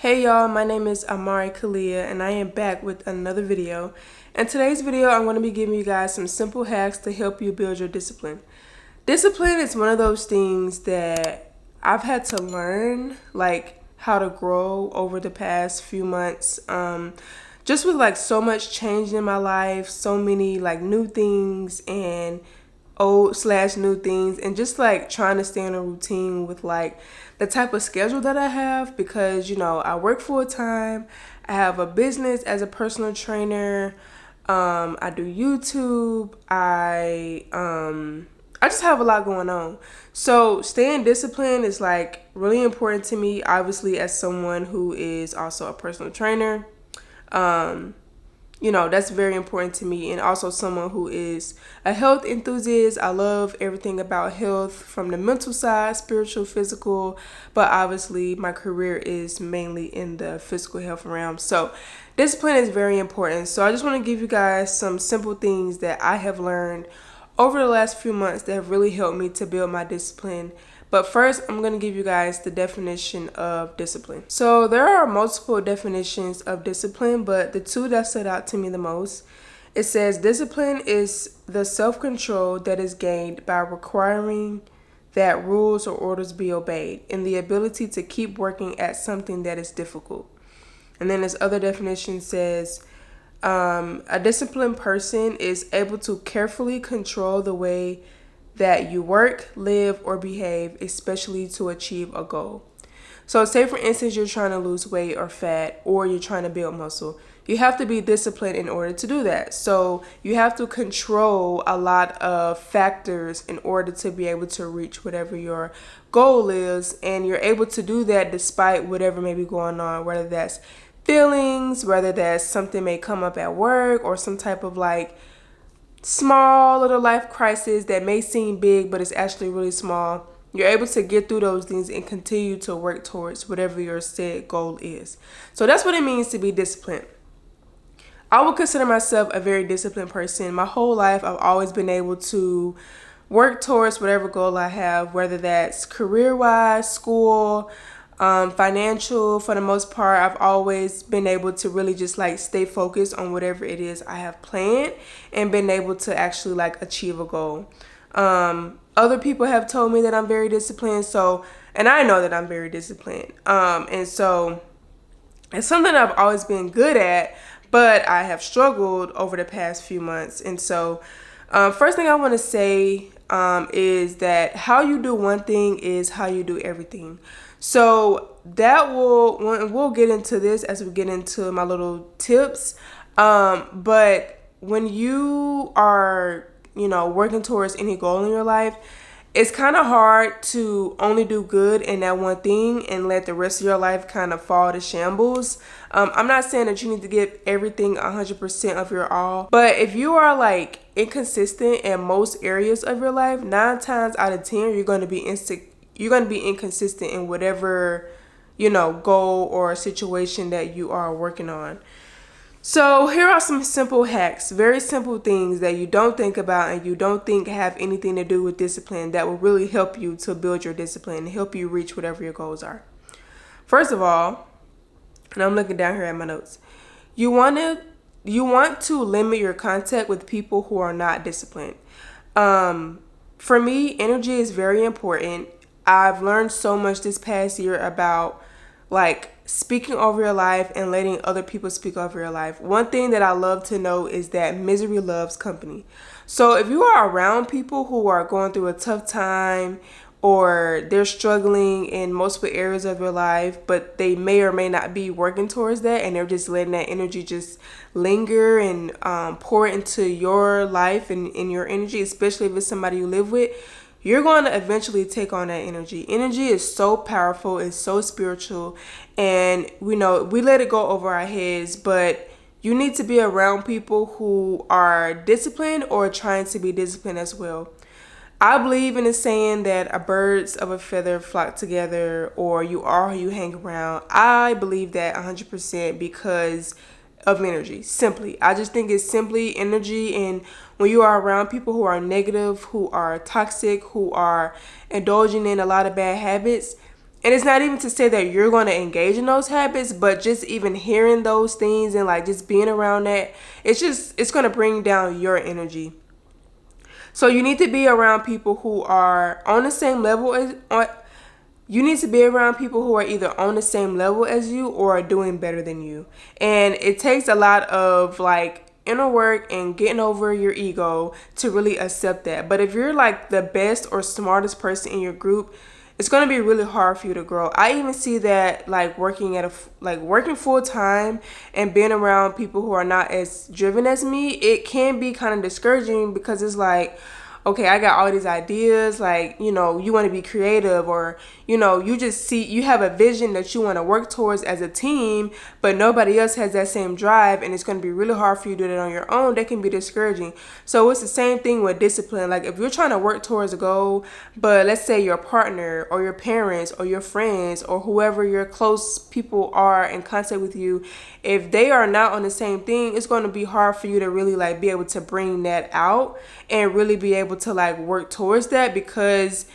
Hey y'all, my name is Amari Kalia and I am back with another video. In today's video, I'm going to be giving you guys some simple hacks to help you build your discipline. Discipline is one of those things that I've had to learn, like how to grow over the past few months. Just with like so much change in my life, so many like new things and old/new things, and just like trying to stay in a routine with like the type of schedule that I have, because I work full time. I have a business as a personal trainer. I do YouTube. I just have a lot going on. So staying disciplined is like really important to me, obviously, as someone who is also a personal trainer. Um, that's very important to me, and also someone who is a health enthusiast. I love everything about health, from the mental side, spiritual, physical, but obviously my career is mainly in the physical health realm. So discipline is very important. So I just want to give you guys some simple things that I have learned over the last few months that have really helped me to build my discipline. But first, I'm going to give you guys the definition of discipline. So there are multiple definitions of discipline, but the two that stood out to me the most, it says discipline is the self-control that is gained by requiring that rules or orders be obeyed, and the ability to keep working at something that is difficult. And then this other definition says a disciplined person is able to carefully control the way that you work, live, or behave, especially to achieve a goal. So say for instance, you're trying to lose weight or fat, or you're trying to build muscle. You have to be disciplined in order to do that. So you have to control a lot of factors in order to be able to reach whatever your goal is. And you're able to do that despite whatever may be going on, whether that's feelings, whether that's something may come up at work, or some type of like small little life crisis that may seem big but it's actually really small. You're able to get through those things and continue to work towards whatever your said goal is. So that's what it means to be disciplined. I would consider myself a very disciplined person. My whole life I've always been able to work towards whatever goal I have, whether that's career-wise, school, financial. For the most part, I've always been able to really just like stay focused on whatever it is I have planned, and been able to actually like achieve a goal. Other people have told me that I'm very disciplined, and I know that I'm very disciplined. And so it's something I've always been good at, but I have struggled over the past few months. And so first thing I want to say is that how you do one thing is how you do everything. So we'll get into this as we get into my little tips. But when you are, working towards any goal in your life, it's kind of hard to only do good in that one thing and let the rest of your life kind of fall to shambles. I'm not saying that you need to give everything 100% of your all, but if you are like inconsistent in most areas of your life, 9 times out of 10, you're going to be inconsistent in whatever, goal or situation that you are working on. So here are some simple hacks, very simple things that you don't think about and you don't think have anything to do with discipline, that will really help you to build your discipline and help you reach whatever your goals are. First of all, and I'm looking down here at my notes, you want to limit your contact with people who are not disciplined. For me, energy is very important. I've learned so much this past year about like speaking over your life and letting other people speak over your life. One thing that I love to know is that misery loves company. So if you are around people who are going through a tough time, or they're struggling in multiple areas of your life, but they may or may not be working towards that, and they're just letting that energy just linger and pour into your life and in your energy, especially if it's somebody you live with, you're going to eventually take on that energy. Energy is so powerful, it's so spiritual, and we let it go over our heads, but you need to be around people who are disciplined or trying to be disciplined as well. I believe in the saying that a birds of a feather flock together, or you are who you hang around. I believe that 100% because of energy. Simply, I just think it's simply energy. And when you are around people who are negative, who are toxic, who are indulging in a lot of bad habits, And it's not even to say that you're going to engage in those habits, but just even hearing those things and like just being around that, it's going to bring down your energy. So you need to be around people who are on the same level as you need to be around people who are either on the same level as you or are doing better than you. And it takes a lot of like inner work and getting over your ego to really accept that. But if you're like the best or smartest person in your group, it's going to be really hard for you to grow. I even see that like working full time and being around people who are not as driven as me, it can be kind of discouraging because it's like, okay, I got all these ideas, like, you know, you want to be creative, or, you know, you have a vision that you want to work towards as a team, but nobody else has that same drive, and it's going to be really hard for you to do that on your own. That can be discouraging. So it's the same thing with discipline. Like if you're trying to work towards a goal, but let's say your partner or your parents or your friends or whoever your close people are in contact with you, if they are not on the same thing, it's going to be hard for you to really like be able to bring that out and really be able to like work towards that, because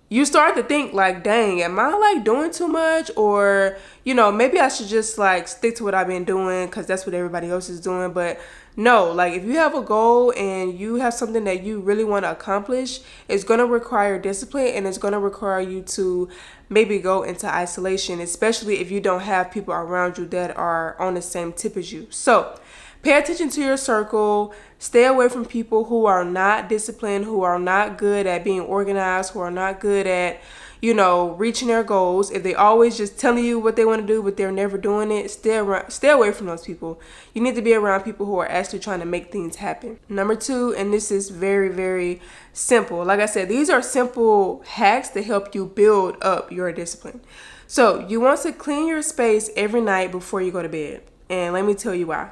you start to think like, dang, am I like doing too much? Or, you know, maybe I should just like stick to what I've been doing because that's what everybody else is doing. But no, like if you have a goal and you have something that you really want to accomplish, it's going to require discipline, and it's going to require you to maybe go into isolation, especially if you don't have people around you that are on the same tip as you. So pay attention to your circle. Stay away from people who are not disciplined, who are not good at being organized, who are not good at, you know, reaching their goals. If they always just telling you what they want to do, but they're never doing it, stay away from those people. You need to be around people who are actually trying to make things happen. Number 2, and this is very, very simple. Like I said, these are simple hacks to help you build up your discipline. So you want to clean your space every night before you go to bed. And let me tell you why.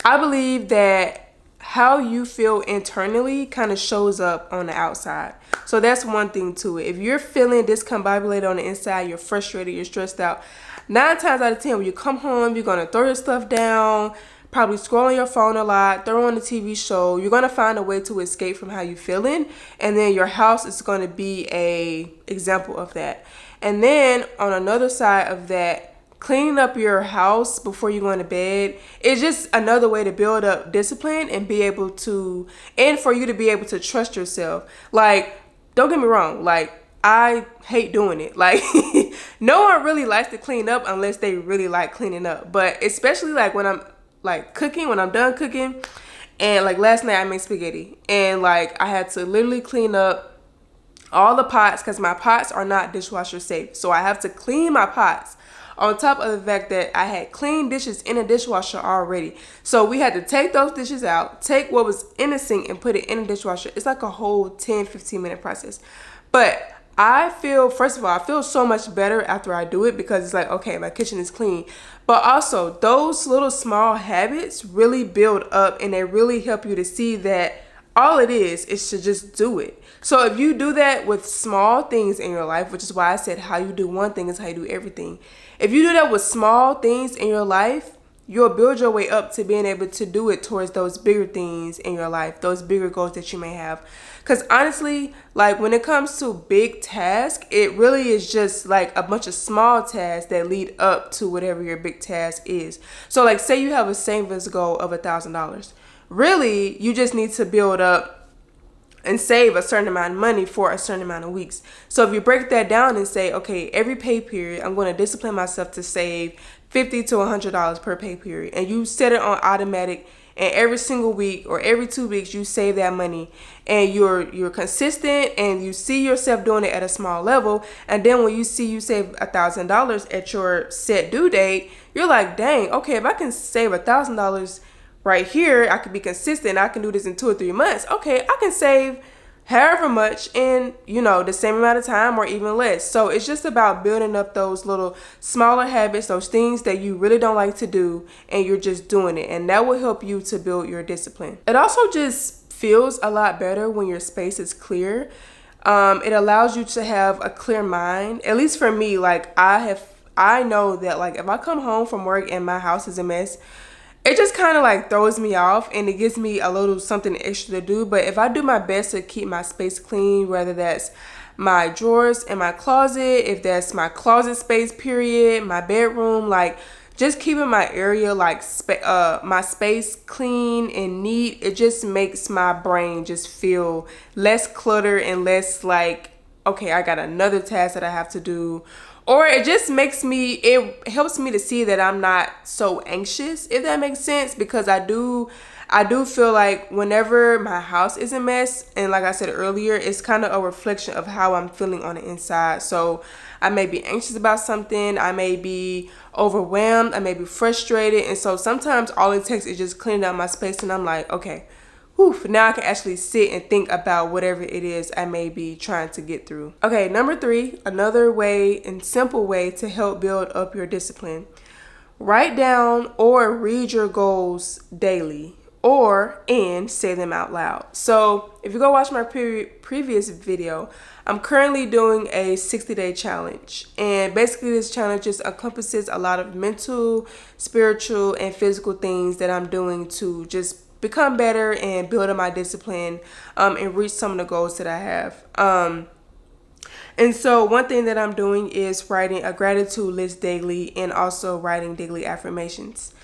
I believe that how you feel internally kind of shows up on the outside. So that's one thing to it. If you're feeling discombobulated on the inside, you're frustrated, you're stressed out, 9 times out of 10, when you come home, you're going to throw your stuff down, probably scroll on your phone a lot, throw on a TV show. You're going to find a way to escape from how you're feeling. And then your house is going to be a example of that. And then on another side of that, cleaning up your house before you go into bed is just another way to build up discipline and be able to, and for you to be able to trust yourself. Like, don't get me wrong, like I hate doing it. Like no one really likes to clean up unless they really like cleaning up. But especially like when I'm like cooking, when I'm done cooking, and like last night I made spaghetti and like I had to literally clean up all the pots because my pots are not dishwasher safe. So I have to clean my pots. On top of the fact that I had clean dishes in a dishwasher already. So we had to take those dishes out, take what was in the sink and put it in the dishwasher. It's like a whole 10-15 minute process. But I feel, first of all, I feel so much better after I do it because it's like, okay, my kitchen is clean. But also those little small habits really build up and they really help you to see that all it is to just do it. So if you do that with small things in your life, which is why I said how you do one thing is how you do everything. If you do that with small things in your life, you'll build your way up to being able to do it towards those bigger things in your life, those bigger goals that you may have. Because honestly, like when it comes to big tasks, it really is just like a bunch of small tasks that lead up to whatever your big task is. So like say you have a savings goal of $1,000. Really, you just need to build up and save a certain amount of money for a certain amount of weeks. So if you break that down and say, okay, every pay period, I'm going to discipline myself to save $50 to $100 per pay period. And you set it on automatic, and every single week or every 2 weeks, you save that money and you're consistent and you see yourself doing it at a small level. And then when you see you save $1,000 at your set due date, you're like, dang, okay, if I can save $1,000 right here, I could be consistent. I can do this in 2 or 3 months. Okay, I can save however much in, you know, the same amount of time or even less. So it's just about building up those little smaller habits, those things that you really don't like to do and you're just doing it. And that will help you to build your discipline. It also just feels a lot better when your space is clear. It allows you to have a clear mind. At least for me, like I know that like if I come home from work and my house is a mess, it just kind of like throws me off and it gives me a little something extra to do. But if I do my best to keep my space clean, whether that's my drawers in my closet, if that's my closet space period, my bedroom, like just keeping my area like my space clean and neat, it just makes my brain just feel less cluttered and less like, okay, I got another task that I have to do. Or it just makes me, it helps me to see that I'm not so anxious, if that makes sense, because I do feel like whenever my house is a mess, and like I said earlier, it's kind of a reflection of how I'm feeling on the inside. So I may be anxious about something, I may be overwhelmed, I may be frustrated, and so sometimes all it takes is just cleaning out my space, and I'm like, okay, whew, now I can actually sit and think about whatever it is I may be trying to get through. Okay, number 3, another way and simple way to help build up your discipline. Write down or read your goals daily, and say them out loud. So if you go watch my previous video, I'm currently doing a 60-day challenge. And basically this challenge just encompasses a lot of mental, spiritual, and physical things that I'm doing to just become better and build up my discipline and reach some of the goals that I have. And so one thing that I'm doing is writing a gratitude list daily and also writing daily affirmations.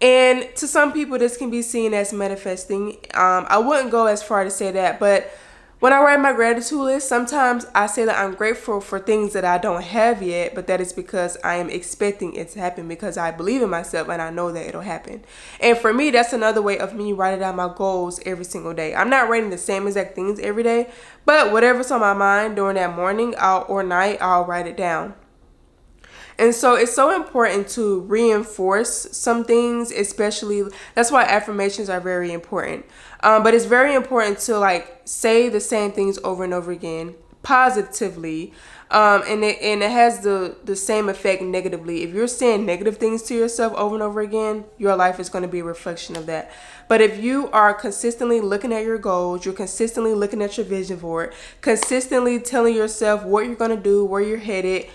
And to some people, this can be seen as manifesting. I wouldn't go as far to say that, but when I write my gratitude list, sometimes I say that I'm grateful for things that I don't have yet, but that is because I am expecting it to happen because I believe in myself and I know that it'll happen. And for me, that's another way of me writing down my goals every single day. I'm not writing the same exact things every day, but whatever's on my mind during that morning or night, I'll write it down. And so it's so important to reinforce some things, especially, that's why affirmations are very important. But it's very important to like say the same things over and over again positively. And it has the same effect negatively. If you're saying negative things to yourself over and over again, your life is going to be a reflection of that. But if you are consistently looking at your goals, you're consistently looking at your vision board, consistently telling yourself what you're going to do, where you're headed,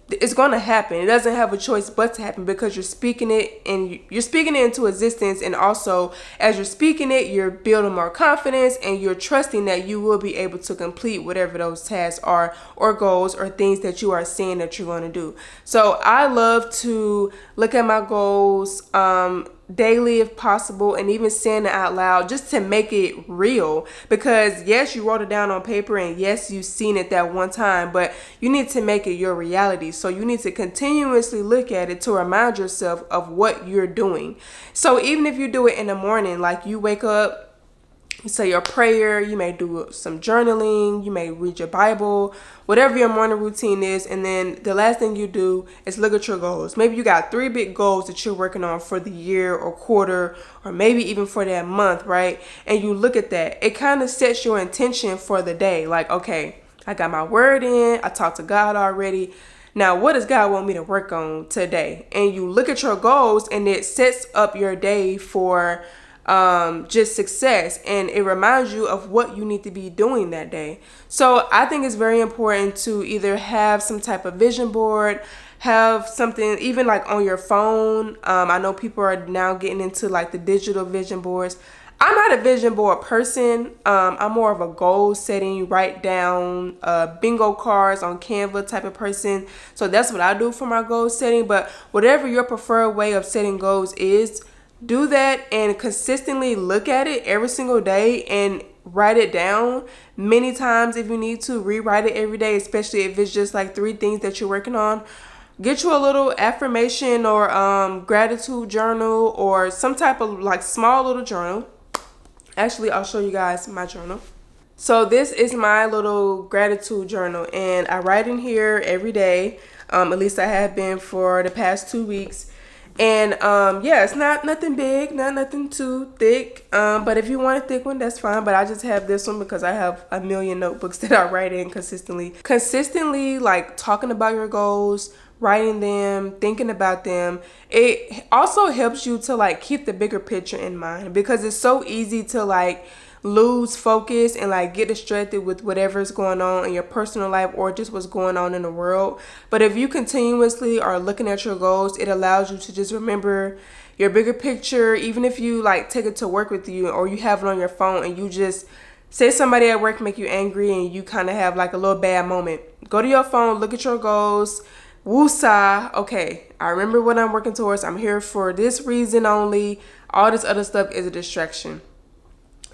it's going to happen. It doesn't have a choice but to happen because you're speaking it and you're speaking it into existence. And also as you're speaking it, you're building more confidence and you're trusting that you will be able to complete whatever those tasks are or goals or things that you are saying that you're going to do. So I love to look at my goals daily if possible, and even saying it out loud just to make it real, because yes, you wrote it down on paper and yes, you've seen it that one time, but you need to make it your reality. So you need to continuously look at it to remind yourself of what you're doing. So even if you do it in the morning, like you wake up, you say your prayer, you may do some journaling, you may read your Bible, whatever your morning routine is, and then the last thing you do is look at your goals. Maybe you got 3 big goals that you're working on for the year or quarter, or maybe even for that month, right? And you look at that. It kind of sets your intention for the day. Like, okay, I got my word in, I talked to God already. Now, what does God want me to work on today? And you look at your goals and it sets up your day for just success, and it reminds you of what you need to be doing that day. So I think it's very important to either have some type of vision board, have something even like on your phone. I know people are now getting into like the digital vision boards. I'm not a vision board person. I'm more of a goal setting, write down bingo cards on Canva type of person. So that's what I do for my goal setting. But whatever your preferred way of setting goals is, do that and consistently look at it every single day and write it down many times if you need to. Rewrite it every day, especially if it's just like 3 things that you're working on. Get you a little affirmation or gratitude journal or some type of like small little journal. Actually, I'll show you guys my journal. So this is my little gratitude journal, and I write in here every day. At least I have been for the past 2 weeks. And yeah, it's not nothing big, not nothing too thick. But if you want a thick one, that's fine. But I just have this one because I have a million notebooks that I write in consistently. Consistently, like talking about your goals, writing them, thinking about them. It also helps you to like keep the bigger picture in mind, because it's so easy to like lose focus and like get distracted with whatever's going on in your personal life or just what's going on in the world. But if you continuously are looking at your goals, it allows you to just remember your bigger picture. Even if you like take it to work with you or you have it on your phone and you just Say somebody at work make you angry and you kind of have like a little bad moment. Go to your phone, look at your goals. Woosah. Okay, I remember what I'm working towards. I'm here for this reason only. All this other stuff is a distraction.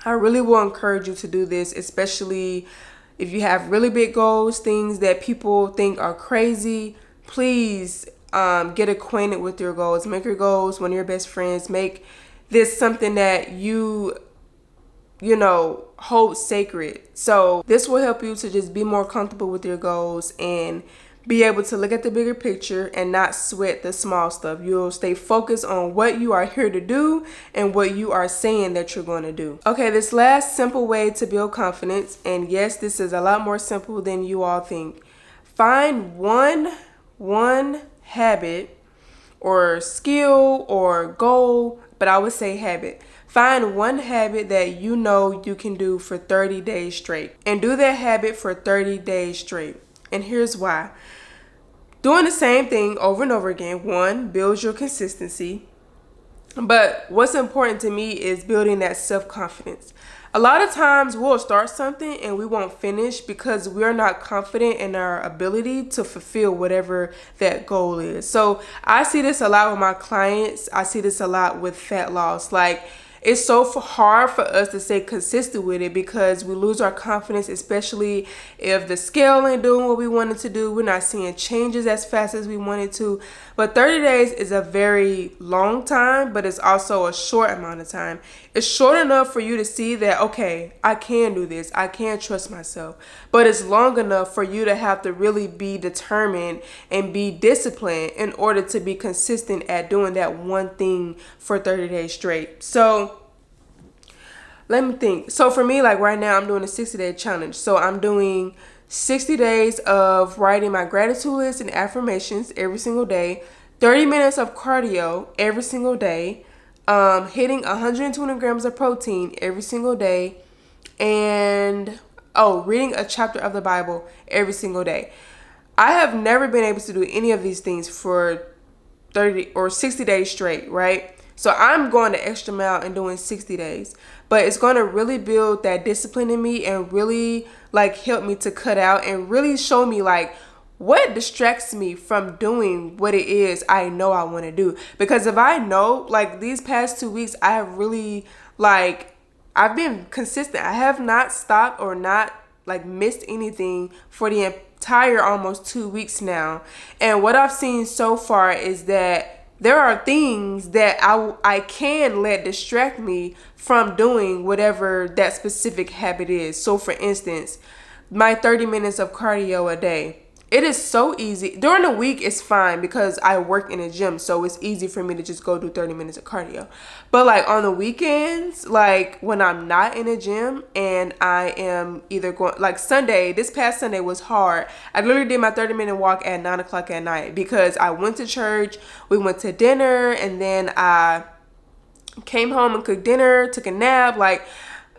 I really will encourage you to do this, especially if you have really big goals, things that people think are crazy. Please get acquainted with your goals. Make your goals one of your best friends. Make this something that you hold sacred. So this will help you to just be more comfortable with your goals and be able to look at the bigger picture and not sweat the small stuff. You'll stay focused on what you are here to do and what you are saying that you're going to do. Okay, this last simple way to build confidence, and yes, this is a lot more simple than you all think. Find one habit or skill or goal, but I would say habit. Find one habit that you know you can do for 30 days straight, and do that habit for 30 days straight. And here's why. Doing the same thing over and over again, one, builds your consistency. But what's important to me is building that self-confidence. A lot of times we'll start something and we won't finish because we're not confident in our ability to fulfill whatever that goal is. So I see this a lot with my clients. I see this a lot with fat loss. Like, it's so hard for us to stay consistent with it because we lose our confidence, especially if the scale ain't doing what we wanted to do. We're not seeing changes as fast as we wanted to. But 30 days is a very long time, but it's also a short amount of time. It's short enough for you to see that, okay, I can do this. I can trust myself. But it's long enough for you to have to really be determined and be disciplined in order to be consistent at doing that one thing for 30 days straight. So let me think. So for me, like right now, I'm doing a 60-day challenge. So I'm doing 60 days of writing my gratitude list and affirmations every single day, 30 minutes of cardio every single day, hitting 120 grams of protein every single day, and reading a chapter of the Bible every single day. I have never been able to do any of these things for 30 or 60 days straight, right? So I'm going the extra mile and doing 60 days. But it's going to really build that discipline in me and really like help me to cut out and really show me like what distracts me from doing what it is I know I want to do. Because if I know, like these past 2 weeks, I have really I've been consistent. I have not stopped or not like missed anything for the entire almost 2 weeks now. And what I've seen so far is that there are things that I can let distract me from doing whatever that specific habit is. So for instance, my 30 minutes of cardio a day. It is so easy. During the week, it's fine because I work in a gym. So it's easy for me to just go do 30 minutes of cardio. But like on the weekends, like when I'm not in a gym and I am either going, like Sunday, this past Sunday was hard. I literally did my 30-minute walk at 9 o'clock at night because I went to church, we went to dinner, and then I came home and cooked dinner, took a nap. Like,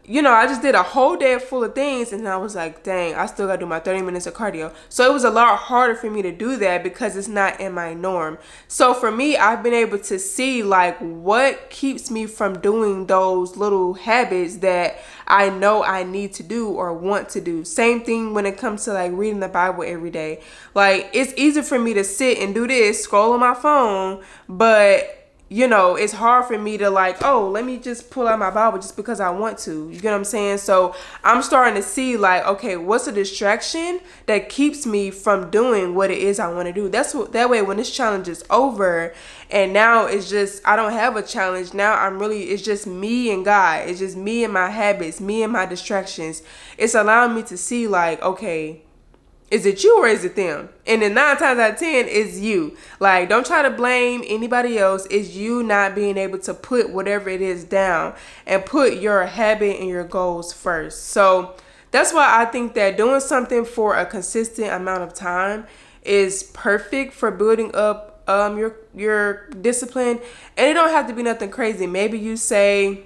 I just did a whole day full of things, and I was like, dang, I still gotta do my 30 minutes of cardio. So it was a lot harder for me to do that because it's not in my norm. So for me, I've been able to see like what keeps me from doing those little habits that I know I need to do or want to do. Same thing when it comes to like reading the Bible every day. Like, it's easy for me to sit and do this, scroll on my phone, but it's hard for me to like, let me just pull out my Bible just because I want to. You get what I'm saying? So I'm starting to see like, okay, what's a distraction that keeps me from doing what it is I want to do? That way when this challenge is over and now it's just, I don't have a challenge. Now it's just me and God. It's just me and my habits, me and my distractions. It's allowing me to see like, okay, is it you or is it them? And then 9 times out of 10, it's you. Like, don't try to blame anybody else. It's you not being able to put whatever it is down and put your habit and your goals first. So that's why I think that doing something for a consistent amount of time is perfect for building up your discipline. And it don't have to be nothing crazy. Maybe you say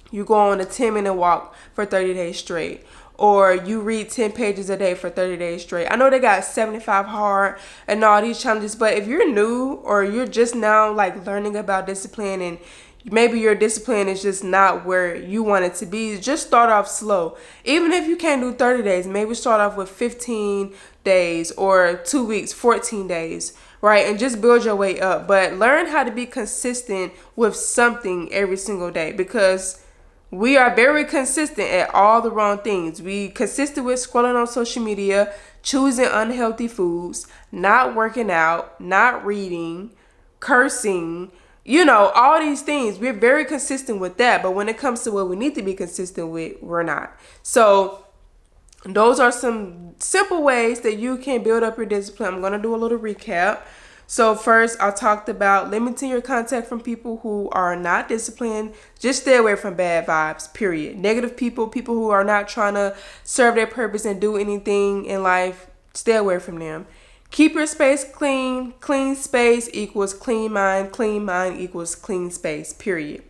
you go on a 10-minute walk for 30 days straight. Or you read 10 pages a day for 30 days straight. I know they got 75 hard and all these challenges, but if you're new or you're just now like learning about discipline and maybe your discipline is just not where you want it to be. Just start off slow. Even if you can't do 30 days, maybe start off with 15 days or 2 weeks, 14 days, right? And just build your way up. But learn how to be consistent with something every single day, because we are very consistent at all the wrong things. We consistent with scrolling on social media, choosing unhealthy foods, not working out, not reading, cursing, all these things. We're very consistent with that. But when it comes to what we need to be consistent with, we're not. So those are some simple ways that you can build up your discipline. I'm going to do a little recap. So first, I talked about limiting your contact from people who are not disciplined. Just stay away from bad vibes, period. Negative people who are not trying to serve their purpose and do anything in life, stay away from them. Keep your space clean. Clean space equals clean mind. Clean mind equals clean space, period.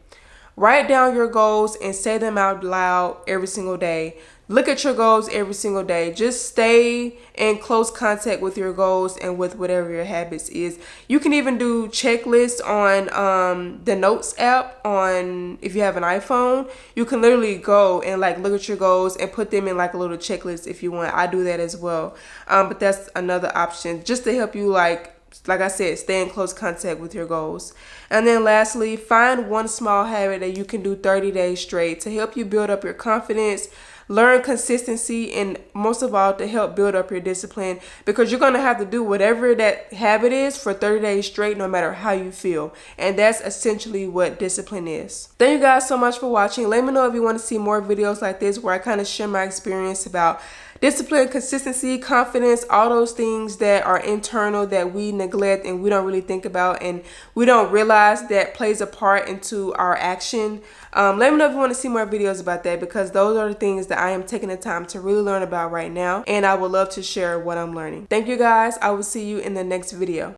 Write down your goals and say them out loud every single day. Look at your goals every single day. Just stay in close contact with your goals and with whatever your habits is. You can even do checklists on the Notes app on, if you have an iPhone. You can literally go and look at your goals and put them in a little checklist if you want. I do that as well. But that's another option just to help you like I said, stay in close contact with your goals. And then lastly, find one small habit that you can do 30 days straight to help you build up your confidence, learn consistency, and most of all, to help build up your discipline, because you're going to have to do whatever that habit is for 30 days straight, no matter how you feel. And that's essentially what discipline is. Thank you guys so much for watching. Let me know if you want to see more videos like this where I kind of share my experience about discipline, consistency, confidence, all those things that are internal that we neglect and we don't really think about and we don't realize that plays a part into our action. Let me know if you want to see more videos about that, because those are the things that I am taking the time to really learn about right now, and I would love to share what I'm learning. Thank you guys. I will see you in the next video.